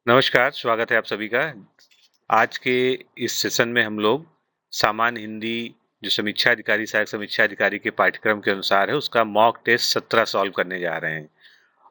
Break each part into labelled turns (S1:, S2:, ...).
S1: नमस्कार, स्वागत है आप सभी का। आज के इस सेशन में हम लोग सामान्य हिंदी जो समीक्षा अधिकारी, सहायक समीक्षा अधिकारी के पाठ्यक्रम के अनुसार है, उसका मॉक टेस्ट 17 सॉल्व करने जा रहे हैं।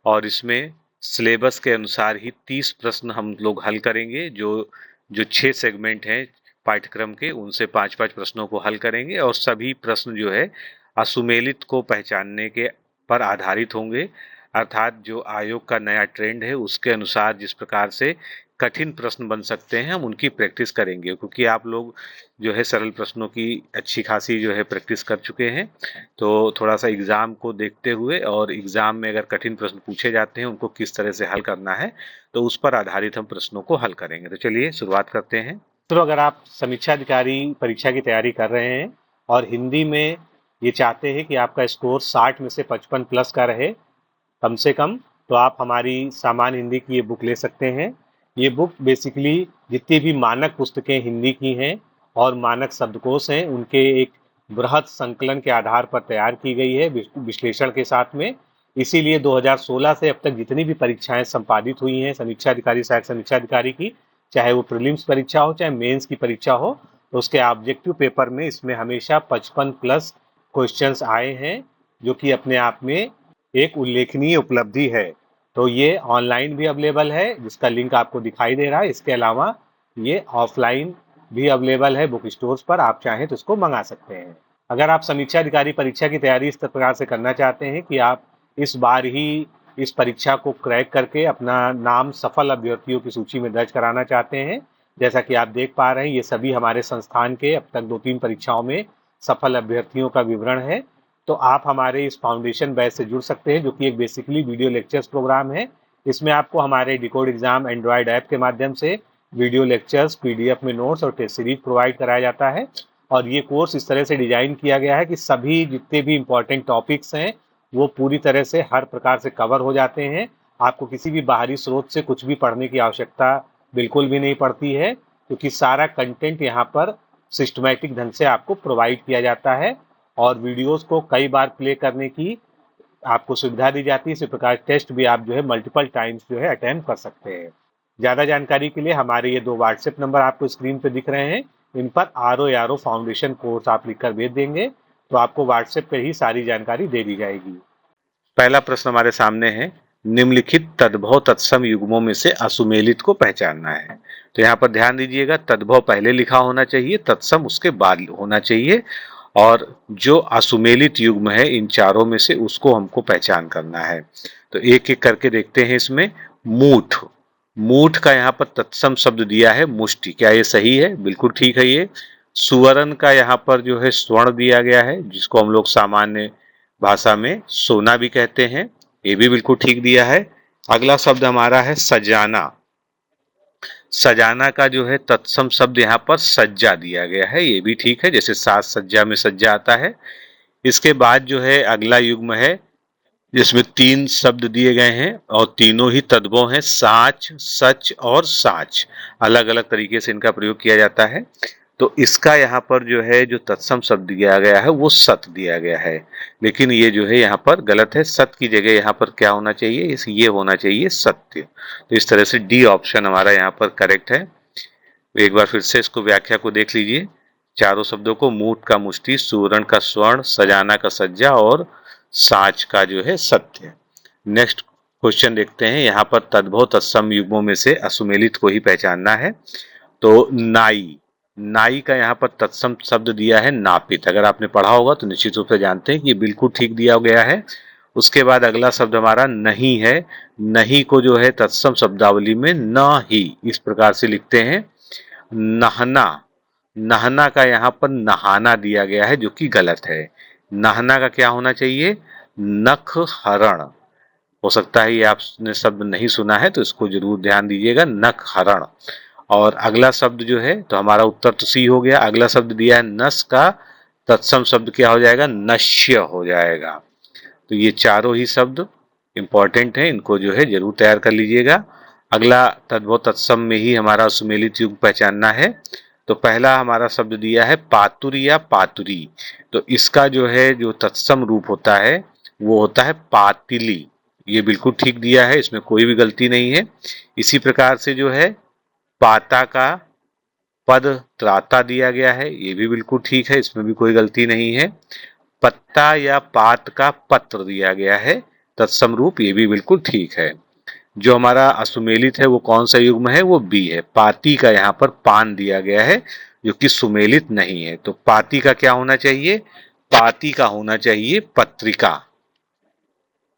S1: और इसमें सिलेबस के अनुसार ही 30 प्रश्न हम लोग हल करेंगे। जो जो 6 सेगमेंट हैं पाठ्यक्रम के, उनसे 5-5 प्रश्नों को हल करेंगे और सभी प्रश्न जो है असुमेलित को पहचानने के पर आधारित होंगे। अर्थात जो आयोग का नया ट्रेंड है उसके अनुसार जिस प्रकार से कठिन प्रश्न बन सकते हैं हम उनकी प्रैक्टिस करेंगे, क्योंकि आप लोग जो है सरल प्रश्नों की अच्छी खासी जो है प्रैक्टिस कर चुके हैं। तो थोड़ा सा एग्जाम को देखते हुए और एग्जाम में अगर कठिन प्रश्न पूछे जाते हैं उनको किस तरह से हल करना है, तो उस पर आधारित हम प्रश्नों को हल करेंगे। तो चलिए शुरुआत करते हैं। तो अगर आप समीक्षा अधिकारी परीक्षा की तैयारी कर रहे हैं और हिंदी में ये चाहते हैं कि आपका स्कोर 60 में से 55 प्लस का रहे कम से कम, तो आप हमारी सामान्य हिंदी की ये बुक ले सकते हैं। ये बुक बेसिकली जितनी भी मानक पुस्तकें हिंदी की हैं और मानक शब्दकोश हैं उनके एक बृहद संकलन के आधार पर तैयार की गई है विश्लेषण के साथ में। इसीलिए 2016 से अब तक जितनी भी परीक्षाएं संपादित हुई हैं समीक्षा अधिकारी, सहायक समीक्षा अधिकारी की, चाहे वो प्रीलिम्स परीक्षा हो चाहे मेंस की परीक्षा हो, तो उसके ऑब्जेक्टिव पेपर में इसमें हमेशा 55 प्लस क्वेश्चंस आए हैं, जो कि अपने आप में एक उल्लेखनीय उपलब्धि है। तो ये ऑनलाइन भी अवेलेबल है जिसका लिंक आपको दिखाई दे रहा है। इसके अलावा ये ऑफलाइन भी अवेलेबल है बुक स्टोर्स पर, आप चाहें तो इसको मंगा सकते हैं। अगर आप समीक्षा अधिकारी परीक्षा की तैयारी इस प्रकार से करना चाहते हैं कि आप इस बार ही इस परीक्षा को क्रैक करके अपना नाम सफल अभ्यर्थियों की सूची में दर्ज कराना चाहते हैं, जैसा कि आप देख पा रहे हैं ये सभी हमारे संस्थान के अब तक 2-3 परीक्षाओं में सफल अभ्यर्थियों का विवरण है। तो आप हमारे इस फाउंडेशन बैच से जुड़ सकते हैं, जो कि एक बेसिकली वीडियो लेक्चर्स प्रोग्राम है। इसमें आपको हमारे डिकोड एग्जाम एंड्रॉयड ऐप के माध्यम से वीडियो लेक्चर्स, पीडीएफ में नोट्स और टेस्ट सीरीज प्रोवाइड कराया जाता है। और ये कोर्स इस तरह से डिजाइन किया गया है कि सभी जितने भी इंपॉर्टेंट टॉपिक्स हैं वो पूरी तरह से हर प्रकार से कवर हो जाते हैं। आपको किसी भी बाहरी स्रोत से कुछ भी पढ़ने की आवश्यकता बिल्कुल भी नहीं पड़ती है, क्योंकि सारा कंटेंट यहाँ पर सिस्टमैटिक ढंग से आपको प्रोवाइड किया जाता है और वीडियोस को कई बार प्ले करने की आपको सुविधा दी जाती है। इसी प्रकार टेस्ट भी आप जो है मल्टीपल टाइम्स जो है अटेम्प्ट कर सकते हैं। ज़्यादा जानकारी के लिए हमारे ये 2 व्हाट्सएप नंबर आपको स्क्रीन पे दिख रहे हैं, इन पर RO फाउंडेशन कोर्स आप लिखकर भेज देंगे तो आपको व्हाट्सएप पे ही सारी जानकारी दे दी जाएगी। पहला प्रश्न हमारे सामने है, निम्नलिखित तद्भव तत्सम युग्मों में से असुमेलित को पहचानना है। तो यहाँ पर ध्यान दीजिएगा, तद्भव पहले लिखा होना चाहिए, तत्सम उसके बाद होना चाहिए, और जो असुमेलित युग्म है इन चारों में से उसको हमको पहचान करना है। तो एक एक करके देखते हैं। इसमें मूठ, मूठ का यहाँ पर तत्सम शब्द दिया है मुष्टि, क्या ये सही है? बिल्कुल ठीक है ये। सुवर्ण का यहाँ पर जो है स्वर्ण दिया गया है, जिसको हम लोग सामान्य भाषा में सोना भी कहते हैं, ये भी बिल्कुल ठीक दिया है। अगला शब्द हमारा है सजाना, सजाना का जो है तत्सम शब्द यहाँ पर सज्जा दिया गया है, ये भी ठीक है, जैसे साज सज्जा में सज्जा आता है। इसके बाद जो है अगला युग्म है जिसमें 3 शब्द दिए गए हैं और तीनों ही तद्भव हैं, साच, सच और साच। अलग अलग तरीके से इनका प्रयोग किया जाता है। तो इसका यहाँ पर जो है जो तत्सम शब्द दिया गया है वो सत दिया गया है, लेकिन ये जो है यहाँ पर गलत है। सत की जगह यहाँ पर क्या होना चाहिए? ये होना चाहिए सत्य। तो इस तरह से डी ऑप्शन हमारा यहाँ पर करेक्ट है। एक बार फिर से इसको व्याख्या को देख लीजिए, चारों शब्दों को, मूठ का मुष्टि, सुवर्ण का स्वर्ण, सजाना का सज्जा और साच का जो है सत्य। नेक्स्ट क्वेश्चन देखते हैं। यहाँ पर तद्भव तत्सम युग्मों में से असुमेलित को ही पहचानना है। तो नाई, नाई का यहाँ पर तत्सम शब्द दिया है नापित। अगर आपने पढ़ा होगा तो निश्चित रूप से जानते हैं कि ये बिल्कुल ठीक दिया गया है। उसके बाद अगला शब्द हमारा नहीं है। नहीं को जो है तत्सम शब्दावली में न ही इस प्रकार से लिखते हैं। नहना, नहना का यहाँ पर नहाना दिया गया है, जो कि गलत है। नहना का क्या होना चाहिए? नख हरण। हो सकता है ये आपने शब्द नहीं सुना है, तो इसको जरूर ध्यान दीजिएगा, नख हरण। और अगला शब्द जो है, तो हमारा उत्तर तो सी हो गया। अगला शब्द दिया है नस का तत्सम शब्द क्या हो जाएगा? नश्य हो जाएगा। तो ये चारों ही शब्द इंपॉर्टेंट हैं, इनको जो है जरूर तैयार कर लीजिएगा। अगला तद्भव तत्सम में ही हमारा सुमेलित युग पहचानना है। तो पहला हमारा शब्द दिया है पातुरी या पातुरी। तो इसका जो है जो तत्सम रूप होता है वो होता है पातिली। ये बिल्कुल ठीक दिया है, इसमें कोई भी गलती नहीं है। इसी प्रकार से जो है पाता का पद त्राता दिया गया है, ये भी बिल्कुल ठीक है, इसमें भी कोई गलती नहीं है। पत्ता या पात का पत्र दिया गया है तत्सम रूप, ये भी बिल्कुल ठीक है। जो हमारा असुमेलित है वो कौन सा युग्म है, वो बी है। पाती का यहाँ पर पान दिया गया है जो कि सुमेलित नहीं है, तो पाती का क्या होना चाहिए, पाती का होना चाहिए पत्रिका।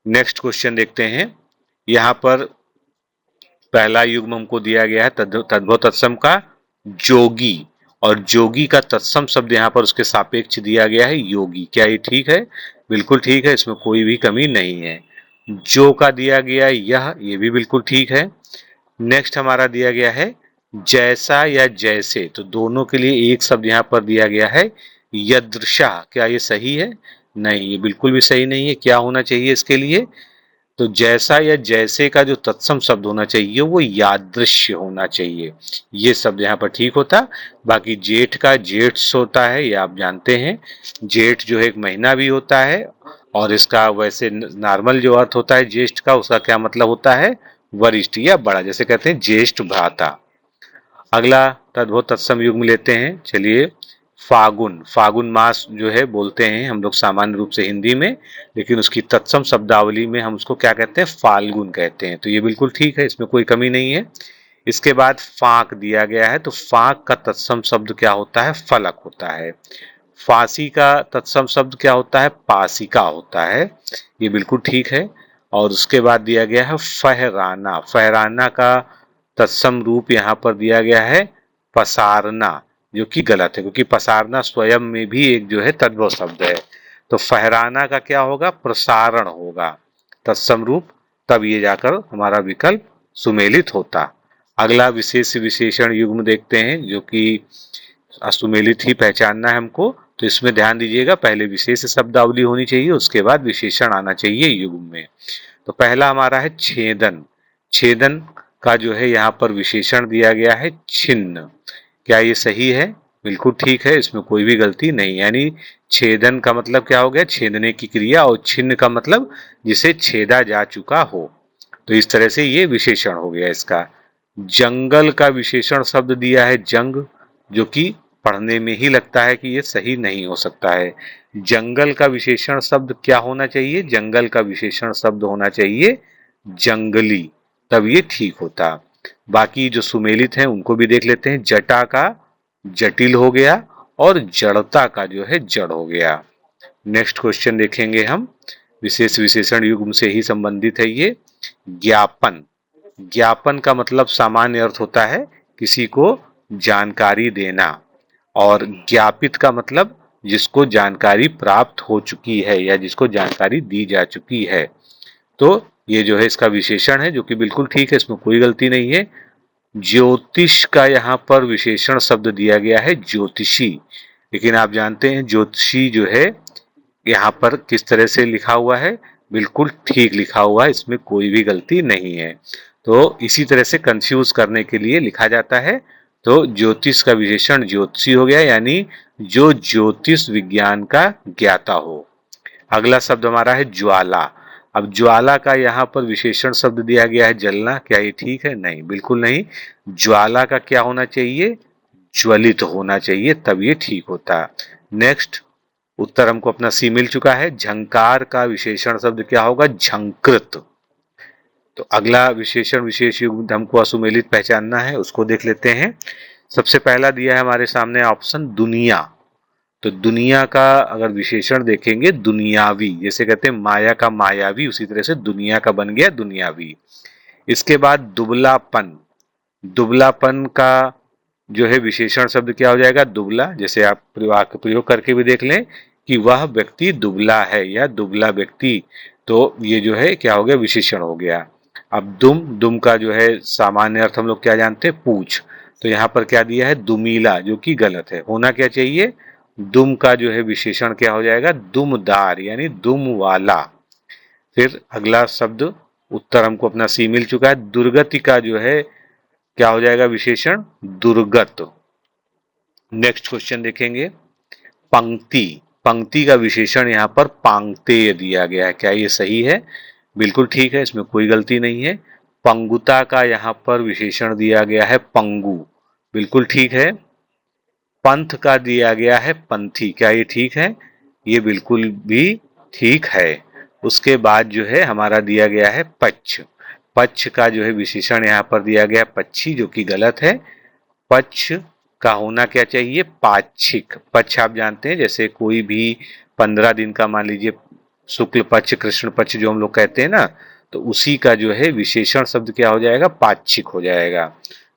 S1: नेक्स्ट क्वेश्चन देखते हैं। यहाँ पर पहला युग्म हमको दिया गया है तद्भव तत्सम का जोगी, और जोगी का तत्सम शब्द यहाँ पर उसके सापेक्ष दिया गया है योगी। क्या ये ठीक है, बिल्कुल ठीक है, इसमें कोई भी कमी नहीं है। जो का दिया गया यह, ये भी बिल्कुल ठीक है। नेक्स्ट हमारा दिया गया है जैसा या जैसे, तो दोनों के लिए एक शब्द यहाँ पर दिया गया है यदृशा। क्या ये सही है, नहीं, ये बिल्कुल भी सही नहीं है। क्या होना चाहिए इसके लिए, तो जैसा या जैसे का जो तत्सम शब्द होना चाहिए वो यादृश्य होना चाहिए, ये शब्द यहाँ पर ठीक होता। बाकी जेठ का जेठ्स होता है, ये आप जानते हैं, जेठ जो है एक महीना भी होता है, और इसका वैसे नॉर्मल जो अर्थ होता है ज्येष्ठ का, उसका क्या मतलब होता है, वरिष्ठ या बड़ा, जैसे कहते हैं ज्येष्ठ भ्राता। अगला तद्भव तत्सम युग्म लेते हैं, चलिए। फागुन, फागुन मास जो है बोलते हैं हम लोग सामान्य रूप से हिंदी में, लेकिन उसकी तत्सम शब्दावली में हम उसको क्या कहते हैं, फाल्गुन कहते हैं, तो ये बिल्कुल ठीक है, इसमें कोई कमी नहीं है। इसके बाद फाक दिया गया है, तो फाक का तत्सम शब्द क्या होता है, फलक होता है। फांसी का तत्सम शब्द क्या होता है, पासिका होता है, ये बिल्कुल ठीक है। और उसके बाद दिया गया है फहराना, फहराना का तत्सम रूप यहाँ पर दिया गया है पसारना, जो कि गलत है, क्योंकि पसारना स्वयं में भी एक जो है तद्भव शब्द है। तो फहराना का क्या होगा, प्रसारण होगा तत्सम रूप, तब ये जाकर हमारा विकल्प सुमेलित होता। अगला विशेष विशेषण युग्म देखते हैं, जो कि असुमेलित ही पहचानना है हमको, तो इसमें ध्यान दीजिएगा, पहले विशेष शब्दावली होनी चाहिए, उसके बाद विशेषण आना चाहिए युग्म में। तो पहला हमारा है छेदन, छेदन का जो है यहाँ पर विशेषण दिया गया है छिन्न। क्या ये सही है, बिल्कुल ठीक है, इसमें कोई भी गलती नहीं। यानी छेदन का मतलब क्या हो गया, छेदने की क्रिया, और छिन्न का मतलब जिसे छेदा जा चुका हो, तो इस तरह से ये विशेषण हो गया इसका। जंगल का विशेषण शब्द दिया है जंग, जो कि पढ़ने में ही लगता है कि ये सही नहीं हो सकता है। जंगल का विशेषण शब्द क्या होना चाहिए, जंगल का विशेषण शब्द होना चाहिए जंगली, तब ये ठीक होता। बाकी जो सुमेलित हैं उनको भी देख लेते हैं। जटा का जटिल हो गया, और जड़ता का जो है जड़ हो गया। नेक्स्ट क्वेश्चन देखेंगे हम, विशेष विशेषण युग्म से ही संबंधित है ये। ज्ञापन, ज्ञापन का मतलब सामान्य अर्थ होता है किसी को जानकारी देना, और ज्ञापित का मतलब जिसको जानकारी प्राप्त हो चुकी है या जिसको जानकारी दी जा चुकी है। तो ये जो है इसका विशेषण है, जो कि बिल्कुल ठीक है, इसमें कोई गलती नहीं है। ज्योतिष का यहाँ पर विशेषण शब्द दिया गया है ज्योतिषी, लेकिन आप जानते हैं ज्योतिषी जो है यहाँ पर किस तरह से लिखा हुआ है, बिल्कुल ठीक लिखा हुआ है, इसमें कोई भी गलती नहीं है। तो इसी तरह से कंफ्यूज करने के लिए लिखा जाता है। तो ज्योतिष का विशेषण ज्योतिषी हो गया, यानी जो ज्योतिष विज्ञान का ज्ञाता हो। अगला शब्द हमारा है ज्वाला। अब ज्वाला का यहाँ पर विशेषण शब्द दिया गया है जलना। क्या ये ठीक है, नहीं, बिल्कुल नहीं। ज्वाला का क्या होना चाहिए, ज्वलित होना चाहिए, तब ये ठीक होता। नेक्स्ट उत्तर हमको अपना सी मिल चुका है। झंकार का विशेषण शब्द क्या होगा, झंकृत। तो अगला विशेषण विशेष युग्म हमको असुमेलित पहचानना है, उसको देख लेते हैं। सबसे पहला दिया है हमारे सामने ऑप्शन दुनिया, तो दुनिया का अगर विशेषण देखेंगे दुनियावी, जैसे कहते हैं माया का मायावी, उसी तरह से दुनिया का बन गया दुनियावी। इसके बाद दुबलापन, दुबलापन का जो है विशेषण शब्द क्या हो जाएगा, दुबला। जैसे आप प्रयोग करके भी देख लें कि वह व्यक्ति दुबला है या दुबला व्यक्ति, तो ये जो है क्या हो गया, विशेषण हो गया। अब दुम, दुम का जो है सामान्य अर्थ हम लोग क्या जानते हैं, पूछ, तो यहाँ पर क्या दिया है, दुमीला, जो कि गलत है। होना क्या चाहिए, दुम का जो है विशेषण क्या हो जाएगा, दुमदार, यानी दुम वाला। फिर अगला शब्द उत्तर हमको अपना सी मिल चुका है। दुर्गति का जो है क्या हो जाएगा विशेषण, दुर्गत। नेक्स्ट क्वेश्चन देखेंगे। पंक्ति, पंक्ति का विशेषण यहाँ पर पांक्तेय दिया गया है। क्या ये सही है, बिल्कुल ठीक है, इसमें कोई गलती नहीं है। पंगुता का यहाँ पर विशेषण दिया गया है पंगु, बिल्कुल ठीक है। पंथ का दिया गया है पंथी, क्या ये ठीक है? ये बिल्कुल भी ठीक है। उसके बाद जो है हमारा दिया गया है पक्ष। पक्ष का जो है विशेषण यहाँ पर दिया गया पक्षी, जो कि गलत है। पक्ष का होना क्या चाहिए? पाक्षिक। पक्ष आप जानते हैं, जैसे कोई भी 15 दिन का, मान लीजिए शुक्ल पक्ष, कृष्ण पक्ष जो हम लोग कहते हैं ना, तो उसी का जो है विशेषण शब्द क्या हो जाएगा? पाक्षिक हो जाएगा।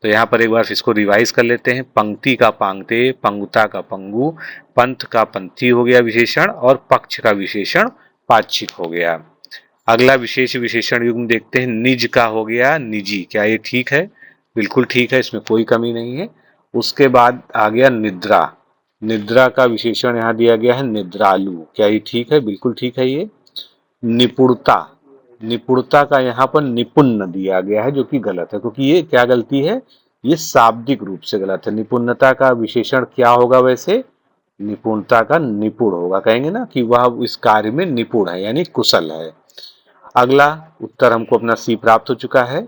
S1: तो यहाँ पर एक बार इसको रिवाइज कर लेते हैं। पंक्ति का पांगते, पंगुता का पंगु, पंथ का पंथी हो गया विशेषण, और पक्ष का विशेषण पाक्षिक हो गया। अगला विशेष विशेषण युग्म देखते हैं। निज का हो गया निजी, क्या ये ठीक है? बिल्कुल ठीक है, इसमें कोई कमी नहीं है। उसके बाद आ गया निद्रा। निद्रा का विशेषण यहाँ दिया गया है निद्रालु, क्या ये ठीक है? बिल्कुल ठीक है ये। निपुणता, निपुणता का यहाँ पर निपुण दिया गया है, जो कि गलत है, क्योंकि ये क्या गलती है? ये शाब्दिक रूप से गलत है। निपुणता का विशेषण क्या होगा वैसे? निपुणता का निपुण होगा, कहेंगे ना कि वह इस कार्य में निपुण है, यानी कुशल है। अगला उत्तर हमको अपना सी प्राप्त हो चुका है।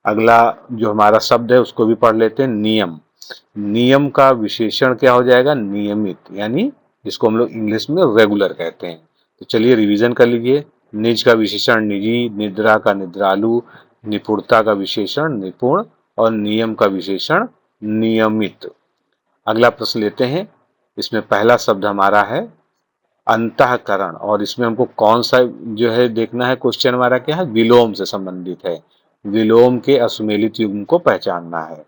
S1: अगला जो हमारा शब्द है उसको भी पढ़ लेते हैं। नियम। नियम का विशेषण क्या हो जाएगा? नियमित, यानी जिसको हम लोग इंग्लिश में रेगुलर कहते हैं। तो चलिए रिवीजन कर लीजिए। निज का विशेषण निजी, निद्रा का निद्रालु, निपुणता का विशेषण निपुण, और नियम का विशेषण नियमित। अगला प्रश्न लेते हैं। इसमें पहला शब्द हमारा है अंतःकरण, और इसमें हमको कौन सा जो है देखना है? क्वेश्चन हमारा क्या है? विलोम से संबंधित है। विलोम के असुमेलित युग्म को पहचानना है।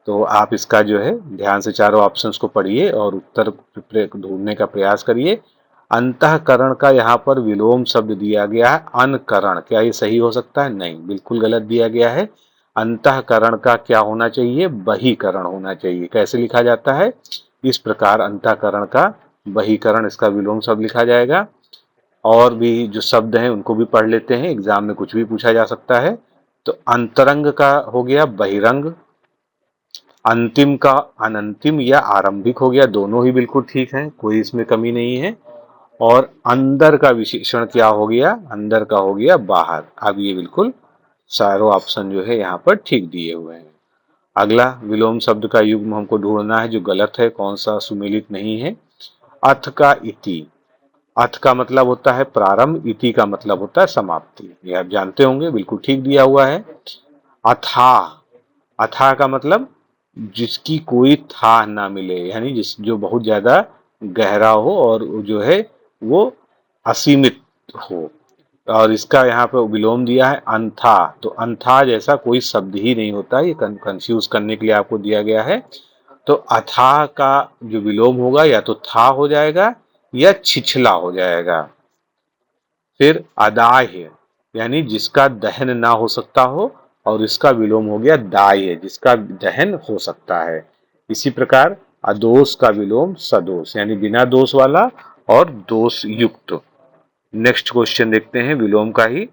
S1: तो आप इसका जो है ध्यान से चारों ऑप्शंस को पढ़िए और उत्तर ढूंढने का प्रयास करिए। अंतःकरण का यहाँ पर विलोम शब्द दिया गया है अनकरण, क्या ये सही हो सकता है? नहीं, बिल्कुल गलत दिया गया है। अंतःकरण का क्या होना चाहिए? बहिकरण होना चाहिए। कैसे लिखा जाता है? इस प्रकार अंतःकरण का बहिकरण, इसका विलोम शब्द लिखा जाएगा। और भी जो शब्द हैं उनको भी पढ़ लेते हैं, एग्जाम में कुछ भी पूछा जा सकता है। तो अंतरंग का हो गया बहिरंग, अंतिम का अनंतिम या आरंभिक हो गया, दोनों ही बिल्कुल ठीक है, कोई इसमें कमी नहीं है। और अंदर का विशेषण क्या हो गया? अंदर का हो गया बाहर। अब ये बिल्कुल चारों ऑप्शन जो है यहाँ पर ठीक दिए हुए हैं। अगला विलोम शब्द का युग्म हमको ढूंढना है जो गलत है, कौन सा सुमेलित नहीं है। अथ का इति। अथ का मतलब होता है प्रारंभ, इति का मतलब होता है समाप्ति, ये आप जानते होंगे, बिल्कुल ठीक दिया हुआ है। अथाह, अथाह का मतलब जिसकी कोई था ना मिले, यानी जिस जो बहुत ज्यादा गहरा हो और जो है वो असीमित हो। और इसका यहाँ पे विलोम दिया है अंथा, तो अंथा जैसा कोई शब्द ही नहीं होता, ये कंफ्यूज करने के लिए आपको दिया गया है। तो अथाह का जो विलोम होगा या तो था हो जाएगा या छिछला हो जाएगा। फिर अदाह्य, यानी जिसका दहन ना हो सकता हो, और इसका विलोम हो गया दाह्य, जिसका दहन हो सकता है। इसी प्रकार अदोष का विलोम सदोष, यानी बिना दोष वाला और दोष युक्त। नेक्स्ट क्वेश्चन देखते हैं विलोम का ही।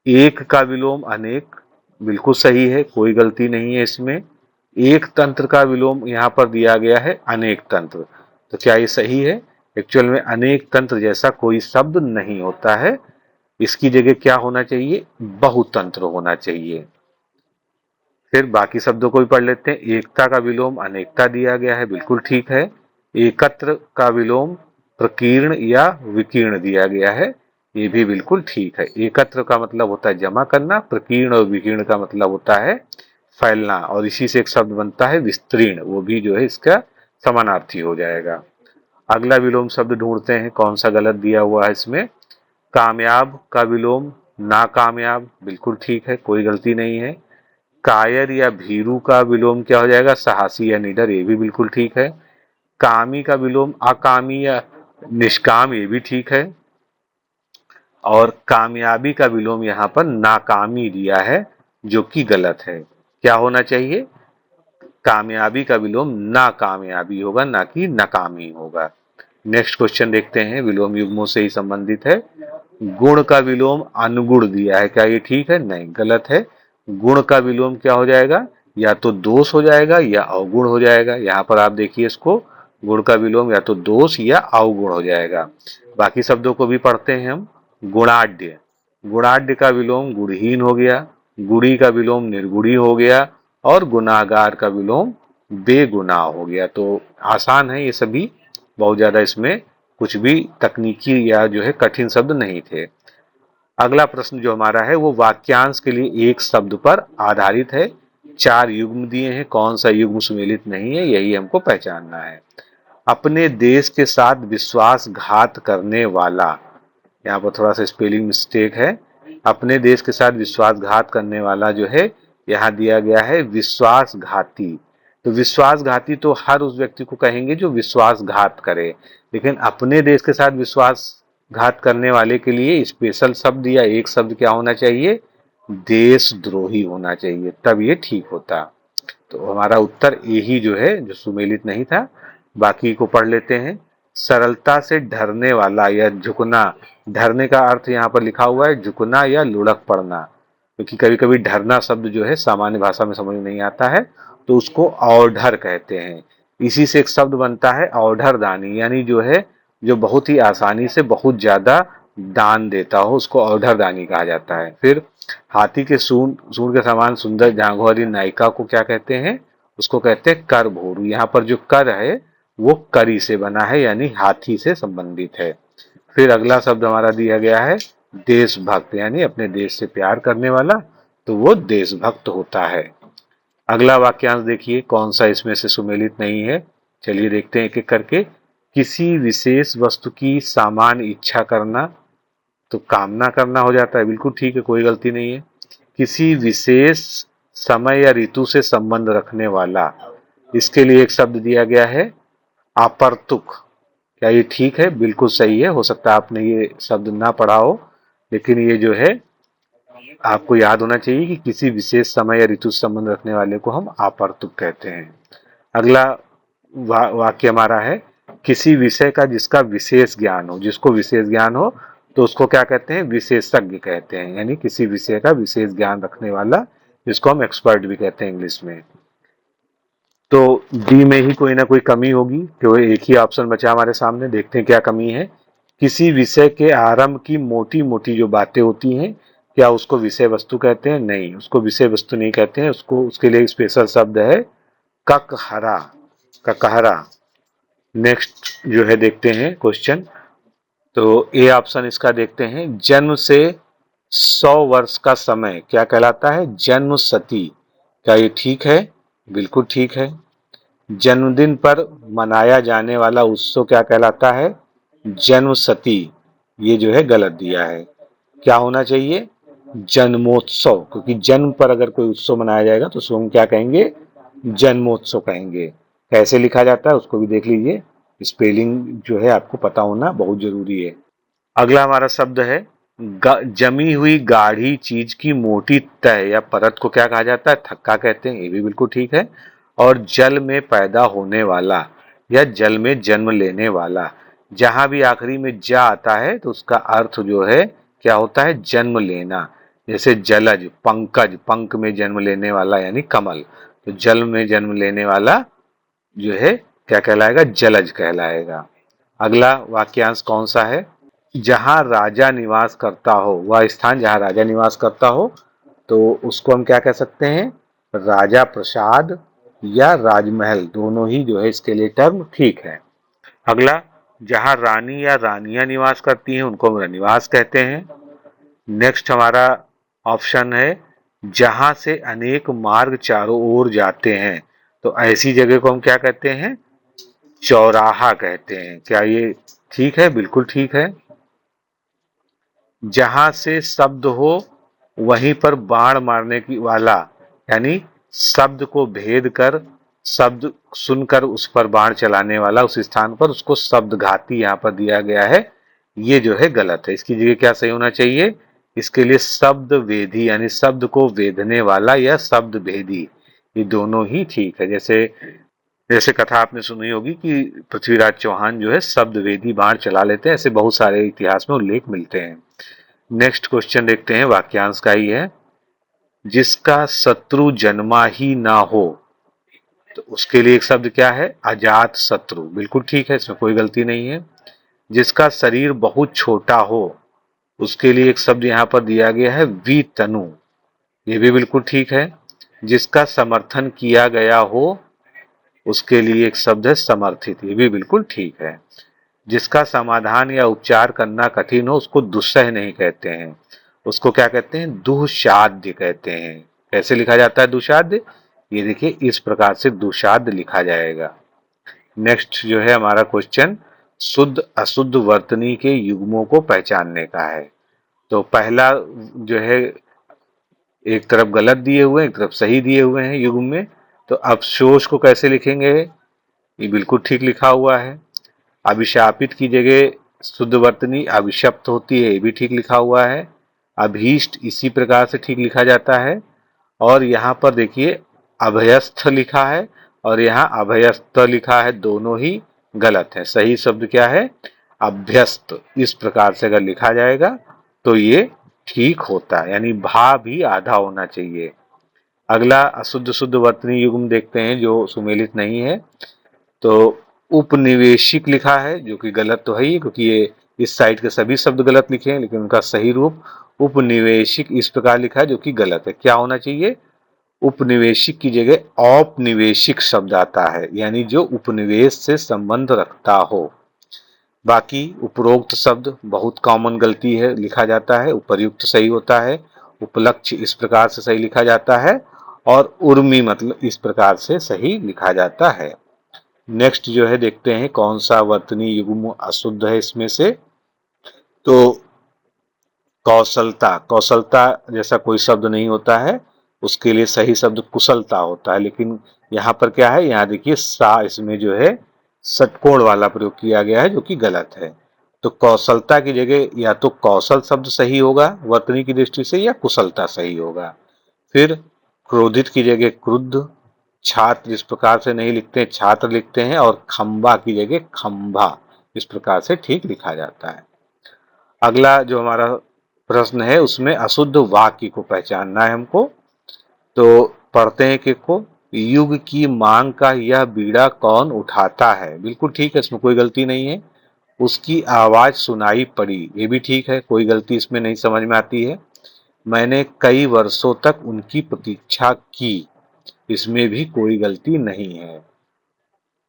S1: एक का विलोम अनेक, बिल्कुल सही है, कोई गलती नहीं है इसमें। एक तंत्र का विलोम यहाँ पर दिया गया है अनेक तंत्र, तो क्या ये सही है? एक्चुअल में अनेक तंत्र जैसा कोई शब्द नहीं होता है, इसकी जगह क्या होना चाहिए? बहुतंत्र होना चाहिए। फिर बाकी शब्दों को भी पढ़ लेते हैं। एकता का विलोम अनेकता दिया गया है, बिल्कुल ठीक है। एकत्र का विलोम प्रकीर्ण या विकीर्ण दिया गया है, ये भी बिल्कुल ठीक है। एकत्र का मतलब होता है जमा करना, प्रकीर्ण और विकीर्ण का मतलब होता है फैलना, और इसी से एक शब्द बनता है विस्तीर्ण, वो भी जो है इसका समानार्थी हो जाएगा। अगला विलोम शब्द ढूंढते हैं, कौन सा गलत दिया हुआ है इसमें। कामयाब का विलोम नाकामयाब, बिल्कुल ठीक है, कोई गलती नहीं है। कायर या भीरू का विलोम क्या हो जाएगा? साहसी या निडर, ये भी बिल्कुल ठीक है। कामी का विलोम अकामी या निष्काम, ये भी ठीक है। और कामयाबी का विलोम यहाँ पर नाकामी दिया है, जो कि गलत है। क्या होना चाहिए? कामयाबी का विलोम नाकामयाबी होगा, ना कि नाकामी होगा। नेक्स्ट क्वेश्चन देखते हैं, विलोम युग्मों से ही संबंधित है। गुण का विलोम अनुगुण दिया है, क्या ये ठीक है? नहीं, गलत है। गुण का विलोम क्या हो जाएगा? या तो दोष हो जाएगा या अवगुण हो जाएगा। यहाँ पर आप देखिए इसको, गुण का विलोम या तो दोष या अवगुण हो जाएगा। बाकी शब्दों को भी पढ़ते हैं हम। गुणाढ़, गुणाढ्य का विलोम गुणहीन हो गया, गुणी का विलोम निर्गुणी हो गया और गुनाहगार का विलोम बेगुनाह हो गया। तो आसान है ये सभी, बहुत ज्यादा इसमें कुछ भी तकनीकी या जो है कठिन शब्द नहीं थे। अगला प्रश्न जो हमारा है वो वाक्यांश के लिए एक शब्द पर आधारित है। 4 युग्म दिए हैं, कौन सा युग्म सुमेलित नहीं है यही हमको पहचानना है। अपने देश के साथ विश्वासघात करने वाला, यहाँ पर थोड़ा सा स्पेलिंग मिस्टेक है। अपने देश के साथ विश्वासघात करने वाला जो है यहाँ दिया गया है विश्वासघाती। तो विश्वासघाती तो हर उस व्यक्ति को कहेंगे जो विश्वासघात करे, लेकिन अपने देश के साथ विश्वासघात करने वाले के लिए स्पेशल शब्द या एक शब्द क्या होना चाहिए, देशद्रोही होना चाहिए, तब ये ठीक होता। तो हमारा उत्तर ए ही जो है जो सुमेलित नहीं था। बाकी को पढ़ लेते हैं। सरलता से ढरने वाला या झुकना, ढरने का अर्थ यहाँ पर लिखा हुआ है झुकना या लुढ़क पड़ना, क्योंकि कभी कभी ढरना शब्द जो है सामान्य भाषा में समझ नहीं आता है, तो उसको औढ़र कहते हैं। इसी से एक शब्द बनता है औढ़र दानी, यानी जो है जो बहुत ही आसानी से बहुत ज्यादा दान देता हो उसको औढ़र दानी कहा जाता है। फिर हाथी के सूंड सूंड के समान सुंदर जांघों वाली नायिका को क्या कहते हैं, उसको कहते हैं कर भोरू। यहाँ पर जो कर है वो करी से बना है यानी हाथी से संबंधित है। फिर अगला शब्द हमारा दिया गया है देशभक्त, यानी अपने देश से प्यार करने वाला, तो वो देशभक्त होता है। अगला वाक्यांश देखिए कौन सा इसमें से सुमेलित नहीं है, चलिए देखते हैं एक एक करके। किसी विशेष वस्तु की सामान्य इच्छा करना, तो कामना करना हो जाता है, बिल्कुल ठीक है, कोई गलती नहीं है। किसी विशेष समय या ऋतु से संबंध रखने वाला, इसके लिए एक शब्द दिया गया है आपर्तुक। क्या ये ठीक है, बिल्कुल सही है। हो सकता है आपने ये शब्द ना पढ़ा हो, लेकिन ये जो है आपको याद होना चाहिए कि किसी विशेष समय या ऋतु से संबंध रखने वाले को हम आपर्तुक कहते हैं। अगला वाक्य हमारा है किसी विषय का जिसका विशेष ज्ञान हो, जिसको विशेष ज्ञान हो तो उसको क्या कहते हैं, विशेषज्ञ कहते हैं, यानी किसी विषय का विशेष ज्ञान रखने वाला, जिसको हम एक्सपर्ट भी कहते हैं इंग्लिश में। तो डी में ही कोई ना कोई कमी होगी, तो एक ही ऑप्शन बचा हमारे सामने, देखते हैं क्या कमी है। किसी विषय के आरंभ की मोटी मोटी जो बातें होती हैं, क्या उसको विषय वस्तु कहते हैं, नहीं, उसको विषय वस्तु नहीं कहते हैं, उसको उसके लिए स्पेशल शब्द है ककहरा, ककहरा। नेक्स्ट जो है देखते हैं क्वेश्चन, तो ए ऑप्शन इसका देखते हैं। जन्म से 100 वर्ष का समय क्या कहलाता है, जन्म सती। क्या ये ठीक है, बिल्कुल ठीक है। जन्मदिन पर मनाया जाने वाला उत्सव क्या कहलाता है, जन्म सती। ये जो है गलत दिया है, क्या होना चाहिए, जन्मोत्सव, क्योंकि जन्म पर अगर कोई उत्सव मनाया जाएगा तो उसको हम क्या कहेंगे, जन्मोत्सव कहेंगे। कैसे लिखा जाता है उसको भी देख लीजिए, स्पेलिंग जो है आपको पता होना बहुत जरूरी है। अगला हमारा शब्द है जमी हुई गाढ़ी चीज की मोटी तह या परत को क्या कहा जाता है, थक्का कहते हैं, ये भी बिल्कुल ठीक है। और जल में पैदा होने वाला या जल में जन्म लेने वाला, जहां भी आखिरी में जा आता है तो उसका अर्थ जो है क्या होता है, जन्म लेना। जैसे जलज, पंकज, पंख में जन्म लेने वाला यानी कमल, तो जल में जन्म लेने वाला जो है क्या कहलाएगा, जलज कहलाएगा। अगला वाक्यांश कौन सा है, जहां राजा निवास करता हो, वह स्थान जहां राजा निवास करता हो तो उसको हम क्या कह सकते हैं, राजा प्रसाद या राजमहल, दोनों ही जो है इसके लिए टर्म ठीक है। अगला, जहां रानी या रानियां निवास करती हैं उनको हम रनिवास कहते हैं। नेक्स्ट हमारा ऑप्शन है जहां से अनेक मार्ग चारों ओर जाते हैं, तो ऐसी जगह को हम क्या कहते हैं, चौराहा कहते हैं। क्या ये ठीक है, बिल्कुल ठीक है। जहां से शब्द हो वहीं पर बाण मारने की वाला, यानी शब्द को भेद कर शब्द सुनकर उस पर बाण चलाने वाला उस स्थान पर, उसको शब्दघाती यहाँ पर दिया गया है, ये जो है गलत है। इसकी जगह क्या सही होना चाहिए, इसके लिए शब्द वेदी यानी शब्द को वेदने वाला या शब्द भेदी, ये दोनों ही ठीक है। जैसे जैसे कथा आपने सुनी होगी कि पृथ्वीराज चौहान जो है शब्द वेदी बाण चला लेते हैं, ऐसे बहुत सारे इतिहास में उल्लेख मिलते हैं। नेक्स्ट क्वेश्चन देखते हैं, वाक्यांश का ही है। जिसका शत्रु जन्मा ही ना हो, तो उसके लिए एक शब्द क्या है, अजात शत्रु, बिल्कुल ठीक है, इसमें कोई गलती नहीं है। जिसका शरीर बहुत छोटा हो, उसके लिए एक शब्द यहाँ पर दिया गया है वितनु, ये भी बिल्कुल ठीक है। जिसका समर्थन किया गया हो उसके लिए एक शब्द है समर्थित, ये भी बिल्कुल ठीक है। जिसका समाधान या उपचार करना कठिन हो उसको दुस्सह नहीं कहते हैं, उसको क्या कहते हैं, दुःसाध्य कहते हैं। कैसे लिखा जाता है दुःसाध्य, ये देखिए इस प्रकार से दुःसाध्य लिखा जाएगा। नेक्स्ट जो है हमारा क्वेश्चन, शुद्ध अशुद्ध वर्तनी के युग्मों को पहचानने का है। तो पहला जो है एक तरफ गलत दिए हुए हैं, एक तरफ सही दिए हुए हैं युग्म में। तो अवशोष को कैसे लिखेंगे, ये बिल्कुल ठीक लिखा हुआ है। अभिशापित की जगह शुद्ध वर्तनी अभिशप्त होती है, ये भी ठीक लिखा हुआ है। अभीष्ट इसी प्रकार से ठीक लिखा जाता है। और यहाँ पर देखिए अभयस्थ लिखा है और यहाँ अभयस्थ लिखा है, दोनों ही गलत है। सही शब्द क्या है, अभ्यस्त। इस प्रकार से अगर लिखा जाएगा तो ये ठीक होता है, यानी भा भी आधा होना चाहिए। अगला अशुद्ध शुद्ध वर्तनी युग्म देखते हैं जो सुमेलित नहीं है। तो उपनिवेशिक लिखा है, जो कि गलत तो है ही, क्योंकि ये इस साइड के सभी शब्द गलत लिखे हैं, लेकिन उनका सही रूप उपनिवेशिक इस प्रकार लिखा है, जो कि गलत है। क्या होना चाहिए, उपनिवेशिक की जगह औपनिवेशिक शब्द आता है, यानी जो उपनिवेश से संबंध रखता हो। बाकी उपरोक्त शब्द बहुत कॉमन गलती है, लिखा जाता है उपर्युक्त सही होता है, उपलक्ष्य इस प्रकार से सही लिखा जाता है, और उर्मी मतलब इस प्रकार से सही लिखा जाता है। नेक्स्ट जो है देखते हैं कौन सा वर्तनी युग्म अशुद्ध है इसमें से। तो कौशलता, कौशलता जैसा कोई शब्द नहीं होता है, उसके लिए सही शब्द कुशलता होता है। लेकिन यहाँ पर क्या है, यहाँ देखिए सा इसमें जो है षटकोण वाला प्रयोग किया गया है, जो कि गलत है। तो कौशलता की जगह या तो कौशल शब्द सही होगा वर्तनी की दृष्टि से, या कुशलता सही होगा। फिर क्रोधित की जगह क्रुद्ध, छात्र इस प्रकार से नहीं लिखते हैं, छात्र लिखते हैं, और खंबा की जगह खंभा इस प्रकार से ठीक लिखा जाता है। अगला जो हमारा प्रश्न है उसमें अशुद्ध वाक्य को पहचानना है हमको। तो पढ़ते हैं कि को, युग की मांग का यह बीड़ा कौन उठाता है, बिल्कुल ठीक है, इसमें कोई गलती नहीं है। उसकी आवाज सुनाई पड़ी, ये भी ठीक है, कोई गलती इसमें नहीं समझ में आती है। मैंने कई वर्षों तक उनकी प्रतीक्षा की, इसमें भी कोई गलती नहीं है।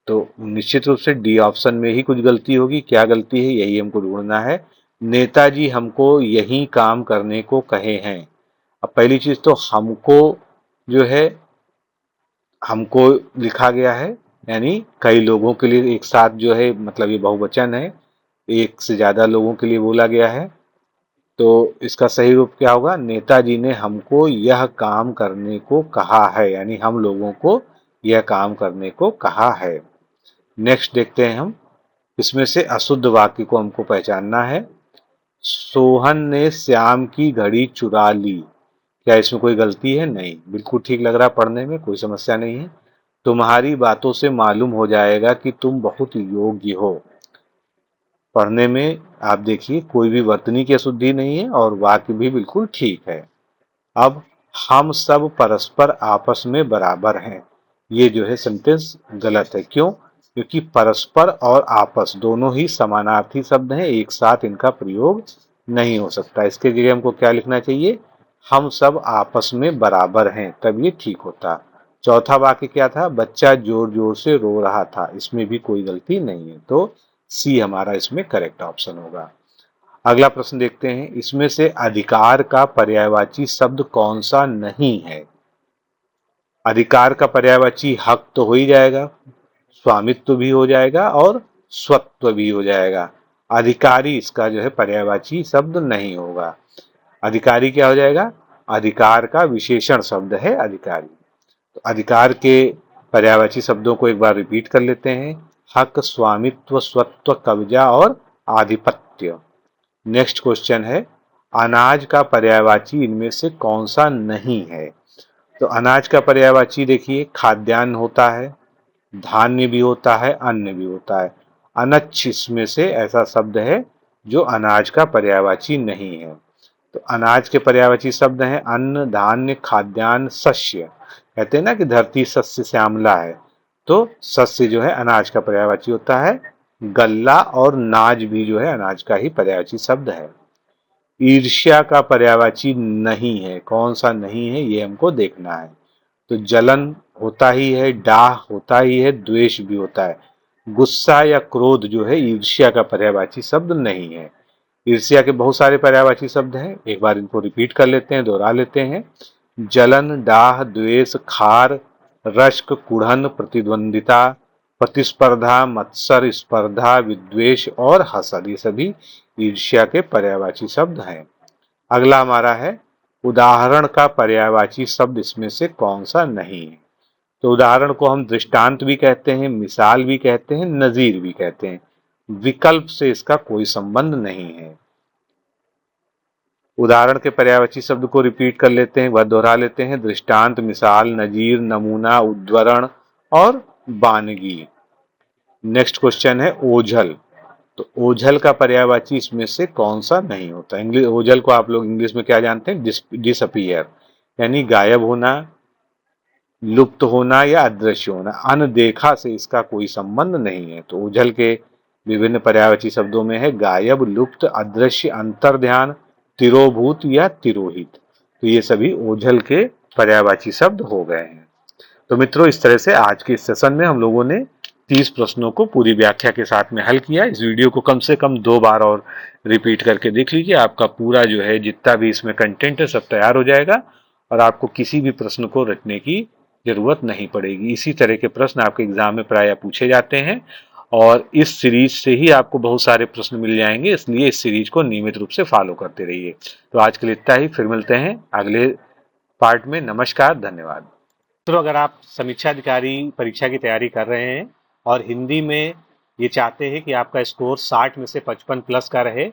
S1: तो निश्चित रूप से डी ऑप्शन में ही कुछ गलती होगी, क्या गलती है यही हमको ढूंढना है। नेताजी हमको यही काम करने को कहे हैं। अब पहली चीज तो हमको जो है, हमको लिखा गया है, यानी कई लोगों के लिए एक साथ जो है, मतलब ये बहुवचन है, एक से ज्यादा लोगों के लिए बोला गया है। तो इसका सही रूप क्या होगा, नेताजी ने हमको यह काम करने को कहा है, यानी हम लोगों को यह काम करने को कहा है। नेक्स्ट देखते हैं हम, इसमें से अशुद्ध वाक्य को हमको पहचानना है। सोहन ने श्याम की घड़ी चुरा ली, क्या इसमें कोई गलती है, नहीं, बिल्कुल ठीक लग रहा, पढ़ने में कोई समस्या नहीं है। तुम्हारी बातों से मालूम हो जाएगा कि तुम बहुत योग्य हो, पढ़ने में आप देखिए कोई भी वर्तनी की अशुद्धि नहीं है और वाक्य भी बिल्कुल ठीक है। अब हम सब परस्पर आपस में बराबर हैं, ये जो है सेंटेंस गलत है। क्यों, क्योंकि परस्पर और आपस दोनों ही समानार्थी शब्द हैं, एक साथ इनका प्रयोग नहीं हो सकता। इसके जगह हमको क्या लिखना चाहिए, हम सब आपस में बराबर हैं, तब ये ठीक होता। चौथा वाक्य क्या था, बच्चा जोर जोर से रो रहा था, इसमें भी कोई गलती नहीं है, तो सी हमारा इसमें करेक्ट ऑप्शन होगा। अगला प्रश्न देखते हैं, इसमें से अधिकार का पर्यायवाची शब्द कौन सा नहीं है। अधिकार का पर्यायवाची हक तो हो ही जाएगा, स्वामित्व भी हो जाएगा और स्वत्व भी हो जाएगा। अधिकारी इसका जो है पर्यायवाची शब्द नहीं होगा। अधिकारी क्या हो जाएगा, अधिकार का विशेषण शब्द है अधिकारी। तो अधिकार के पर्यायवाची शब्दों को एक बार रिपीट कर लेते हैं, हक, स्वामित्व, स्वत्व, कब्जा और आधिपत्य। नेक्स्ट क्वेश्चन है, अनाज का पर्यायवाची इनमें से कौन सा नहीं है। तो अनाज का पर्यायवाची देखिए खाद्यान्न होता है, धान्य भी होता है, अन्न भी होता है। अनच्छ इसमें से ऐसा शब्द है जो अनाज का पर्यायवाची नहीं है। तो अनाज के पर्यायवाची शब्द हैं अन्न, धान्य, खाद्यान्न, शस्य। कहते हैं ना कि धरती शस्य श्यामला है, तो शस्य जो है अनाज का पर्यायवाची होता है। गल्ला और नाज भी जो है अनाज का ही पर्यायवाची शब्द है। ईर्ष्या का पर्यायवाची नहीं है, कौन सा नहीं है ये हमको देखना है। तो जलन होता ही है, डाह होता ही है, द्वेष भी होता है। गुस्सा या क्रोध जो है ईर्ष्या का पर्यायवाची शब्द नहीं है। ईर्ष्या के बहुत सारे पर्यायवाची शब्द हैं, एक बार इनको रिपीट कर लेते हैं, दोहरा लेते हैं। जलन, डाह, द्वेष, खार, रश्क, कुढ़न, प्रतिद्वंदिता, प्रतिस्पर्धा, मत्सर, स्पर्धा, विद्वेष और हसद, ये सभी ईर्ष्या के पर्यायवाची शब्द हैं। अगला हमारा है उदाहरण का पर्यायवाची शब्द इसमें से कौन सा नहीं है। तो उदाहरण को हम दृष्टांत भी कहते हैं, मिसाल भी कहते हैं, नजीर भी कहते हैं। विकल्प से इसका कोई संबंध नहीं है। उदाहरण के पर्यायवाची शब्द को रिपीट कर लेते हैं, वह दोहरा लेते हैं। दृष्टांत, मिसाल, नजीर, नमूना, उद्धरण और बानगी। नेक्स्ट क्वेश्चन है ओझल। तो ओझल का पर्यायवाची इसमें से कौन सा नहीं होता। इंग्लिश ओझल को आप लोग इंग्लिश में क्या जानते हैं, डिसअपियर, यानी गायब होना, लुप्त होना या अदृश्य होना। अनदेखा से इसका कोई संबंध नहीं है। तो ओझल के विभिन्न पर्यायवाची शब्दों में है गायब, लुप्त, अदृश्य, अंतर्ध्यान, तिरोभूत या तिरोहित। तो ये सभी ओझल के पर्यायवाची शब्द हो गए हैं। तो मित्रों, इस तरह से आज के इस सेशन में हम लोगों ने 30 प्रश्नों को पूरी व्याख्या के साथ में हल किया। इस वीडियो को कम से कम 2 बार और रिपीट करके देख लीजिए, आपका पूरा जो है जितना भी इसमें कंटेंट है सब तैयार हो जाएगा और आपको किसी भी प्रश्न को रटने की जरूरत नहीं पड़ेगी। इसी तरह के प्रश्न आपके एग्जाम में प्रायः पूछे जाते हैं और इस सीरीज से ही आपको बहुत सारे प्रश्न मिल जाएंगे, इसलिए इस सीरीज को नियमित रूप से फॉलो करते रहिए। तो आज के लिए इतना ही, फिर मिलते हैं अगले पार्ट में। नमस्कार, धन्यवाद। तो अगर आप समीक्षा अधिकारी परीक्षा की तैयारी कर रहे हैं और हिंदी में ये चाहते हैं कि आपका स्कोर 60 में से 55 प्लस का रहे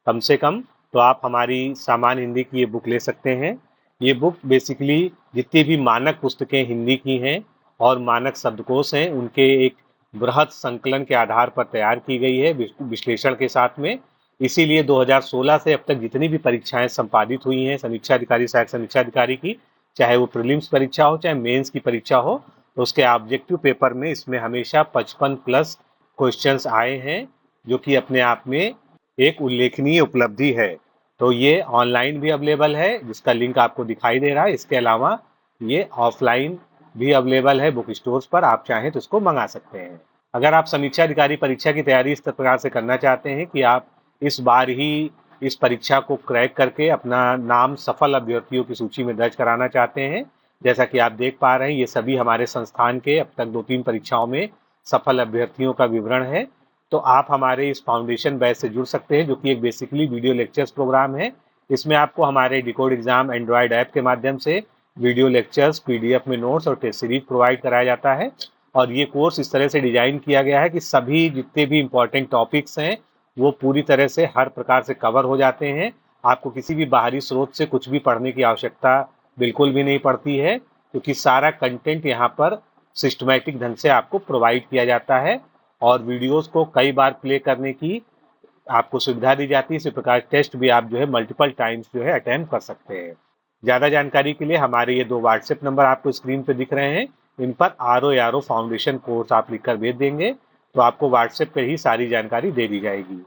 S1: कम से कम, तो आप हमारी सामान्य हिंदी की ये बुक ले सकते हैं। ये बुक बेसिकली जितनी भी मानक पुस्तकें हिंदी की हैं और मानक शब्दकोश हैं उनके एक बृहद संकलन के आधार पर तैयार की गई है विश्लेषण के साथ में। इसीलिए 2016 से अब तक जितनी भी परीक्षाएं संपादित हुई हैं समीक्षा अधिकारी, सहायक समीक्षा अधिकारी की, चाहे वो प्रीलिम्स परीक्षा हो चाहे मेंस की परीक्षा हो, तो उसके ऑब्जेक्टिव पेपर में इसमें हमेशा 55 प्लस क्वेश्चंस आए हैं, जो कि अपने आप में एक उल्लेखनीय उपलब्धि है। तो ये ऑनलाइन भी अवेलेबल है जिसका लिंक आपको दिखाई दे रहा है। इसके अलावा ये ऑफलाइन भी अवेलेबल है बुक स्टोर्स पर, आप चाहें तो इसको मंगा सकते हैं। अगर आप समीक्षा अधिकारी परीक्षा की तैयारी इस प्रकार से करना चाहते हैं कि आप इस बार ही इस परीक्षा को क्रैक करके अपना नाम सफल अभ्यर्थियों की सूची में दर्ज कराना चाहते हैं, जैसा कि आप देख पा रहे हैं ये सभी हमारे संस्थान के अब तक 2-3 परीक्षाओं में सफल अभ्यर्थियों का विवरण है, तो आप हमारे इस फाउंडेशन बैच से जुड़ सकते हैं, जो कि एक बेसिकली वीडियो लेक्चर्स प्रोग्राम है। इसमें आपको हमारे डिकोड एग्जाम एंड्रॉयड ऐप के माध्यम से वीडियो लेक्चर्स, पीडीएफ में नोट्स और टेस्ट सीरीज प्रोवाइड कराया जाता है। और ये कोर्स इस तरह से डिजाइन किया गया है कि सभी जितने भी इंपॉर्टेंट टॉपिक्स हैं वो पूरी तरह से हर प्रकार से कवर हो जाते हैं। आपको किसी भी बाहरी स्रोत से कुछ भी पढ़ने की आवश्यकता बिल्कुल भी नहीं पड़ती है, क्योंकि सारा कंटेंट यहाँ पर सिस्टमैटिक ढंग से आपको प्रोवाइड किया जाता है और वीडियोस को कई बार प्ले करने की आपको सुविधा दी जाती है। इसी प्रकार टेस्ट भी आप जो है मल्टीपल टाइम्स जो है अटेम्प्ट कर सकते हैं। ज़्यादा जानकारी के लिए हमारे ये 2 व्हाट्सएप नंबर आपको स्क्रीन पर दिख रहे हैं, इन पर RO फाउंडेशन कोर्स आप लिखकर भेज देंगे तो आपको व्हाट्सएप पर ही सारी जानकारी दे दी जाएगी।